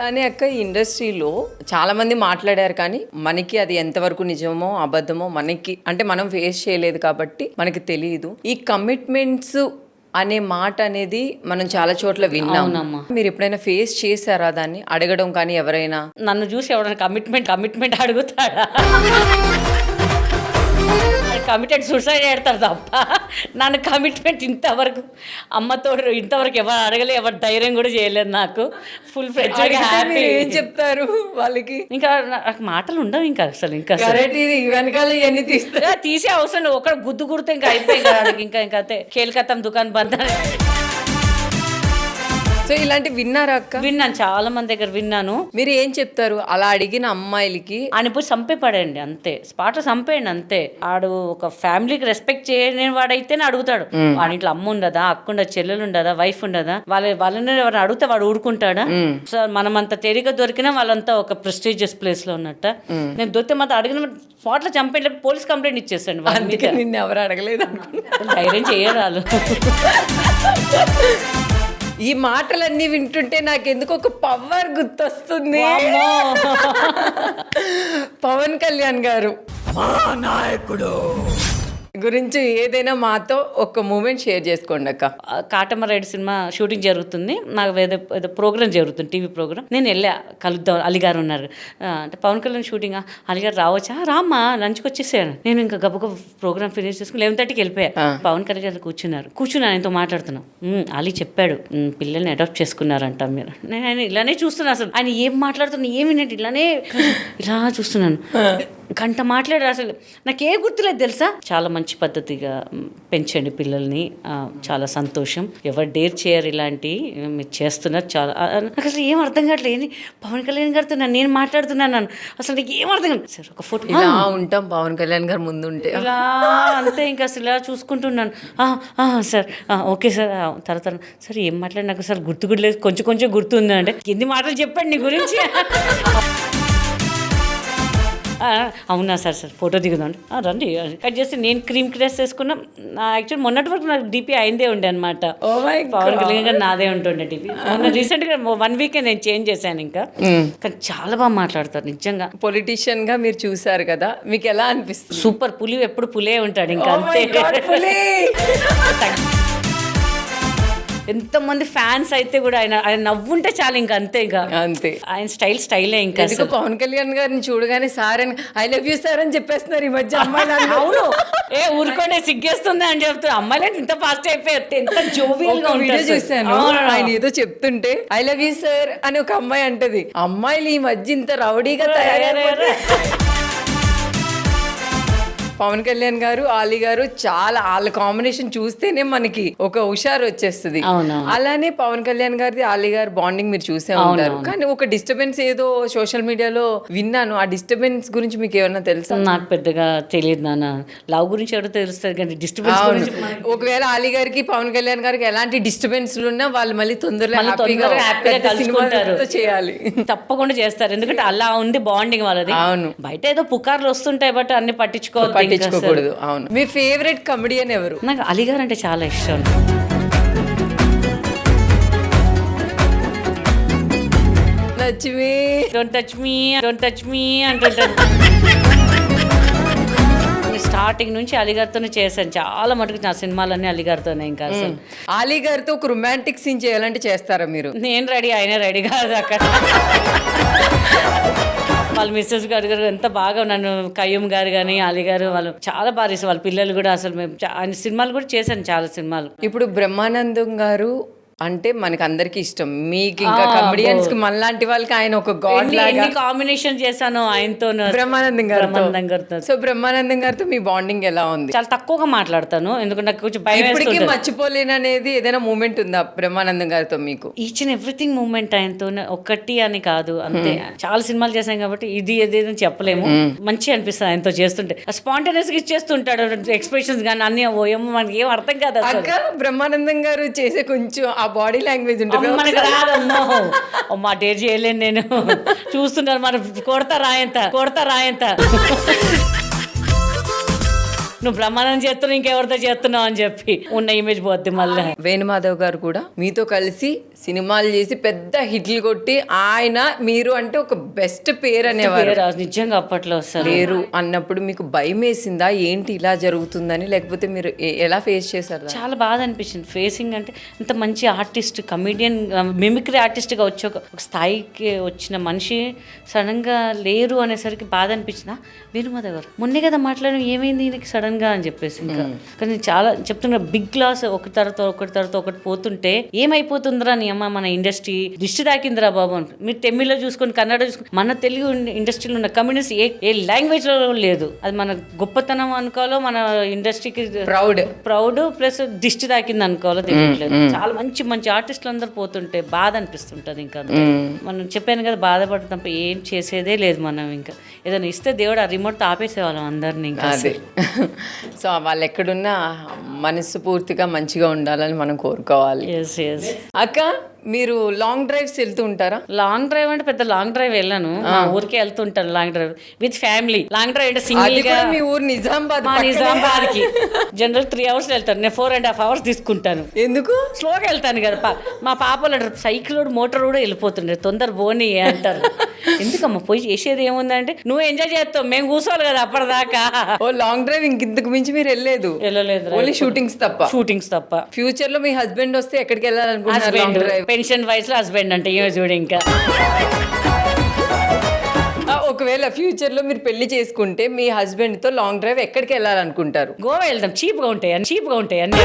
అలానే అక్క ఈ ఇండస్ట్రీలో చాలా మంది మాట్లాడారు, కానీ మనకి అది ఎంతవరకు నిజమో అబద్ధమో మనకి అంటే మనం ఫేస్ చేయలేదు కాబట్టి మనకి తెలియదు. ఈ కమిట్మెంట్స్ అనే మాట అనేది మనం చాలా చోట్ల విన్నాం. మీరు ఎప్పుడైనా ఫేస్ చేశారా దాన్ని, అడగడం కానీ ఎవరైనా? నన్ను చూసి ఎవరైనా కమిట్మెంట్ అడుగుతాడా? కమిటెడ్ సూసైడ్ చేస్తారు తప్ప నన్ను కమిట్మెంట్ ఇంతవరకు అమ్మతో ఇంతవరకు ఎవరు అడగలే, ఎవరు ధైర్యం కూడా చేయలేదు. నాకు ఫుల్ ఫ్రెండ్గా హ్యాపీ. ఏం చెప్తారు వాళ్ళకి? ఇంకా నాకు మాటలు ఉండవు ఇంకా అసలు. ఇంకా వెనకాల ఇవన్నీ తీస్తారు, తీసే అవసరం లేదు. ఒకటి గుద్దు గుడితే ఇంకా అయిపోయింది కదా. ఇంకా అంతే, కేల్కత్తం దుకాణం బంద్. సో ఇలాంటి విన్నారా అక్క? విన్నాను, చాలా మంది దగ్గర విన్నాను. మీరు ఏం చెప్తారు అలా అడిగిన అమ్మాయిలకి? ఆయన పోయి చంపేపడండి అంతే, స్పాట్ చంపేయండి అంతే. ఆడు ఒక ఫ్యామిలీకి రెస్పెక్ట్ చేయని వాడైతేనే అడుగుతాడు. వాడి ఇంట్లో అమ్మ ఉండదా, అక్క ఉండదా, చెల్లెలు ఉండదా, వైఫ్ ఉండదా? వాళ్ళని ఎవరైనా అడిగితే వాడు ఊరుకుంటాడా? సో మనం అంత తేలిక దొరికినా వాళ్ళంతా ఒక ప్రెస్టీజియస్ ప్లేస్ లో ఉన్నట్ట. నేను దొరికితే మాత్రం అడిగిన స్పాట్ లో చంపేట పోలీస్ కంప్లైంట్ ఇచ్చేస్తాను. అందుకే నిన్ను ఎవరు అడగలేదు ధైర్యం చేయరాలు. ఈ మాటలన్నీ వింటుంటే నాకెందుకు ఒక పవర్ గుర్తొస్తుంది. పవన్ కళ్యాణ్ గారు నాయకుడు గురించి ఏదైనా మాతో ఒక మూమెంట్ షేర్ చేసుకోండి అక్క. కాటమరాయుడు సినిమా షూటింగ్ జరుగుతుంది, నాకు ఏదో ప్రోగ్రామ్ జరుగుతుంది, టీవీ ప్రోగ్రామ్. నేను వెళ్ళా, కలుద్దాం, అలీగారు ఉన్నారు అంటే పవన్ కళ్యాణ్ షూటింగ్. అలీగారు రావచ్చా? రామ్మా, లంచ్కి వచ్చేసాను. నేను ఇంకా గబగబ ప్రోగ్రామ్ ఫినిష్ చేసుకుని 11:30కి వెళ్ళిపోయా. పవన్ కళ్యాణ్ కూర్చున్నాను, ఆయనతో మాట్లాడుతున్నాం. అలీ చెప్పాడు పిల్లల్ని అడాప్ట్ చేసుకున్నారంట మీరు. నేను ఆయన ఇలానే చూస్తున్నాను, అసలు ఆయన ఏం మాట్లాడుతున్నా ఏమినంటే ఇలానే ఇలా చూస్తున్నాను. గంట మాట్లాడారు, అసలు నాకే గుర్తులేదు తెలుసా. చాలా మంచి పద్ధతిగా పెంచండి పిల్లల్ని, చాలా సంతోషం. ఎవరు డేర్ చేయరు, ఇలాంటి మీరు చేస్తున్నారు. చాలా నాకు అసలు ఏం అర్థం కావట్లేదు. పవన్ కళ్యాణ్ గారితో నేను మాట్లాడుతున్నాను, అసలు నాకు ఏం అర్థం కాదు. సార్ ఒక ఫోటో ఇలా ఉంటాం పవన్ కళ్యాణ్ గారు ముందు ఉంటే ఇలా అంతే. ఇంకా అసలు ఇలా చూసుకుంటున్నాను. Sir okay sir. తర్వాత సార్ ఏం మాట్లాడి నాకు సార్ గుర్తు కూడా లేదు, కొంచెం గుర్తుంది అంటే ఎన్ని మాటలు చెప్పండి నీ గురించి. అవునా సార్ ఫోటో దిగుదాం రండి. కట్ చేసి నేను క్రీమ్ క్రేస్ వేసుకున్నా. యాక్చువల్లీ మొన్నటి వరకు నాకు డీపీ అయిందే ఉండే అనమాట. పవన్ కళ్యాణ్ గారు నాదే ఉంటుండే డీపీ. రీసెంట్ గా 1 వీక్ నేను చేంజ్ చేశాను. ఇంకా కానీ చాలా బాగా మాట్లాడతారు నిజంగా. పొలిటీషియన్ గా మీరు చూసారు కదా, మీకు ఎలా అనిపిస్తుంది? సూపర్. పులి ఎప్పుడు పులే ఉంటాడు ఇంకా అంతే. ఎంతమంది ఫ్యాన్స్ అయితే కూడా ఆయన నవ్వుంటే చాలు ఇంకా అంతే. ఇంకా అంతే, ఆయన స్టైలే ఇంకా. పవన్ కళ్యాణ్ గారిని చూడగానే సార్ అని ఐ లవ్ యూ సార్ అని చెప్పేస్తున్నారు ఈ మధ్య అమ్మాయిలు. అవును, ఊరుకోనే సిగ్గేస్తుంది అని చెప్తారు. అమ్మాయిలు ఇంత ఫాస్ట్ అయిపోయారు, ఎంత జోవియల్ గా ఉంటారు. చూసాను ఆయన ఏదో చెప్తుంటే ఐ లవ్ యూ సార్ అని ఒక అమ్మాయి అంటది. అమ్మాయిలు ఈ మధ్య ఇంత రౌడీగా తయారయ్యారు. పవన్ కళ్యాణ్ గారు, ఆలీ గారు చాలా, వాళ్ళ కాంబినేషన్ చూస్తేనే మనకి ఒక హుషారు వచ్చేస్తుంది. అలానే పవన్ కళ్యాణ్ గారిది ఆలీ గారు బాండింగ్ మీరు చూసే ఉంటారు. కానీ ఒక డిస్టర్బెన్స్ ఏదో సోషల్ మీడియాలో విన్నాను. ఆ డిస్టర్బెన్స్ గురించి మీకు ఏమన్నా తెలుసా? నాకు పెద్దగా తెలియదు నాన్న. లవ్ గురించి ఎవరో తెలుస్తుంది కానీ డిస్టర్బెన్స్ గురించి. ఒకవేళ ఆలీ గారికి పవన్ కళ్యాణ్ గారికి ఎలాంటి డిస్టర్బెన్స్ ఉన్నా వాళ్ళు మళ్ళీ తొందరగా హ్యాపీగా కలుసుకుంటారు. చేయాలి, తప్పకుండా చేస్తారు. ఎందుకంటే అలా ఉంది బాండింగ్ వాళ్ళది. అవును, బయట ఏదో పుకార్లు వస్తుంటాయి బట్ అన్ని పట్టించుకోకూడదు. అవును. మీ ఫేవరెట్ కమెడియన్ ఎవరు? నాకు అలీ గారు అంటే చాలా ఇష్టం. డోంట్ టచ్ మీ అంటుంటారు. స్టార్టింగ్ నుంచి అలీగారితోనే చేశాను చాలా మటుకు. నా సినిమాలన్నీ అలీగారితోనే. ఇంకా అసలు అలీ గారితో ఒక రొమాంటిక్ సీన్ చేయాలంటే చేస్తారా మీరు? నేను రెడీ, ఆయన రెడీ కాదు. అక్కడ వాళ్ళ మిస్సెస్ గారు ఎంత బాగా, నన్ను కయ్యూమ్ గారు కానీ అలీ గారు వాళ్ళు చాలా బాగా ఇస్తారు. వాళ్ళ పిల్లలు కూడా అసలు మేము ఆయన సినిమాలు కూడా చేశాను, చాలా సినిమాలు. ఇప్పుడు బ్రహ్మానందం గారు అంటే మనకి అందరికి ఇష్టం. మీకు ఇంకా కమెడియన్స్ కి మనలాంటి వాళ్ళకి ఆయన ఒక గాడ్ లాగా. కాంబినేషన్ చేశాను ఆయనతో, బ్రహ్మానందం గారితో. సో బ్రహ్మానందం గారితో మీ బాండింగ్ ఎలా ఉంది? చాలా తక్కువగా మాట్లాడతాను, ఎందుకంటే నాకు కొంచెం భయం. ఇప్పటికీ మర్చిపోలేని అనేది ఏదైనా మూమెంట్ ఉందా బ్రహ్మానందం గారితో మీకు? ఈచ్ అండ్ ఎవ్రీథింగ్ మూమెంట్ ఆయనతో. ఒక్కటి అని కాదు, అంతే. చాలా సినిమాలు చేశాం కాబట్టి ఇది ఏదేదని చెప్పలేము. మంచి అనిపిస్తుంది ఆయనతో చేస్తుంటే. స్పాంటేనియస్ గా ఇచ్చేస్తుంటాడు ఎక్స్ప్రెషన్స్ కానీ అన్ని. ఏమో మనకి ఏం అర్థం కాదు. బ్రహ్మానందం గారు చేసే కొంచెం ఆ బాడీ లాంగ్వేజ్ ఉంటుంది మనకు రాదమ్మో. అమ్మా డేర్ చేయలేను నేను. చూస్తున్నారు మన కొడతా రాయంత. నువ్వు బ్రహ్మాండం చేస్తున్నావు ఇంకెవరితో చేస్తున్నావు అని చెప్పి ఉన్న ఇమేజ్ పోద్ది మళ్ళీ. వేణుమాధవ్ గారు కూడా మీతో కలిసి సినిమాలు చేసి పెద్ద హిట్లు కొట్టి ఆయన మీరు అంటే ఒక బెస్ట్ పేరు అనేవారు. నిజంగా అప్పట్లో అసలు పేరు అన్నప్పుడు మీకు భయం వేసిందా ఏంటి ఇలా జరుగుతుందని, లేకపోతే మీరు ఎలా ఫేస్ చేశారు? చాలా బాధ అనిపించింది. ఫేసింగ్ అంటే ఇంత మంచి ఆర్టిస్ట్, కమీడియన్, మిమిక్రీ ఆర్టిస్ట్గా వచ్చి ఒక స్థాయికి వచ్చిన మనిషి సడన్గా లేరు అనేసరికి బాధ అనిపించిందా. వేణుమాధవ్ గారు మొన్నే కదా మాట్లాడడం, ఏమైంది ఈయనకి సడన్గా అని చెప్పేసి. ఇంకా కానీ చాలా చెప్తున్నా, బిగ్ లాస్ ఒకటి తర్వాత ఒకటి పోతుంటే ఏమైపోతుందిరా నీ అమ్మ మన ఇండస్ట్రీ, దిష్టి తాకిందిరా బాబు అని. మీరు తమిళ్లో చూసుకొని, కన్నడ చూసుకొని, మన తెలుగు ఇండస్ట్రీలో ఉన్న కమ్యూనిటీస్ ఏ లాంగ్వేజ్ లో లేదు. అది మన గొప్పతనం అనుకోవాలో, మన ఇండస్ట్రీకి ప్రౌడ్ ప్లస్ దిష్టి తాకింది అనుకోవాలో తెలియట్లేదు. చాలా మంచి మంచి ఆర్టిస్టులు అందరూ పోతుంటే బాధ అనిపిస్తుంటది. ఇంకా మనం చెప్పాను కదా, బాధపడటం తప్ప ఏం చేసేదే లేదు మనం. ఇంకా ఏదైనా ఇస్తే దేవుడు ఆ రిమోట్ ఆపేసేవాళ్ళం అందరినీ. ఇంకా సో వాళ్ళు ఎక్కడున్నా మనసు పూర్తిగా మంచిగా ఉండాలని మనం కోరుకోవాలి. అక్క, మీరు లాంగ్ డ్రైవ్స్ వెళ్తూ ఉంటారా? లాంగ్ డ్రైవ్ అంటే పెద్ద లాంగ్ డ్రైవ్ వెళ్ళాను, మా ఊరికే వెళ్తుంటాను long drive with family. Long drive అంటే సింగిల్ గా. మీ ఊరు నిజామాబాద్? నిజామాబాద్ కి జనరల్ 3 hours వెళ్తాను, నేను 4.5 hours తీసుకుంటాను. ఎందుకు? స్లోగా వెళ్తాను కదా. మా పాపలు అంటారు సైకిల్ మోటార్ కూడా వెళ్ళిపోతుండే, తొందర పోనీ అంటారు. ఎందుకమ్మా పోయి చేసేది ఏముందంటే, నువ్వు ఎంజాయ్ చేస్తావు, మేము కూర్చోవాలి కదా అప్పటిదాకా. ఓ లాంగ్ డ్రైవ్ ఇంతకు మించి మీరు వెళ్ళలేదు? ఓన్లీ షూటింగ్స్ తప్ప. ఫ్యూచర్ లో మీ హస్బెండ్ వస్తే ఎక్కడికి వెళ్ళాలనుకుంటున్నారు? లాంగ్ డ్రైవ్ పెన్షన్ వయసులో హస్బెండ్ అంటే ఏమో చూడు. ఇంకా ఒకవేళ ఫ్యూచర్ లో మీరు పెళ్లి చేసుకుంటే మీ హస్బెండ్ తో లాంగ్ డ్రైవ్ ఎక్కడికి వెళ్ళాలనుకుంటారు? గోవా వెళ్దాం, చీప్ గా ఉంటాయి అన్ని.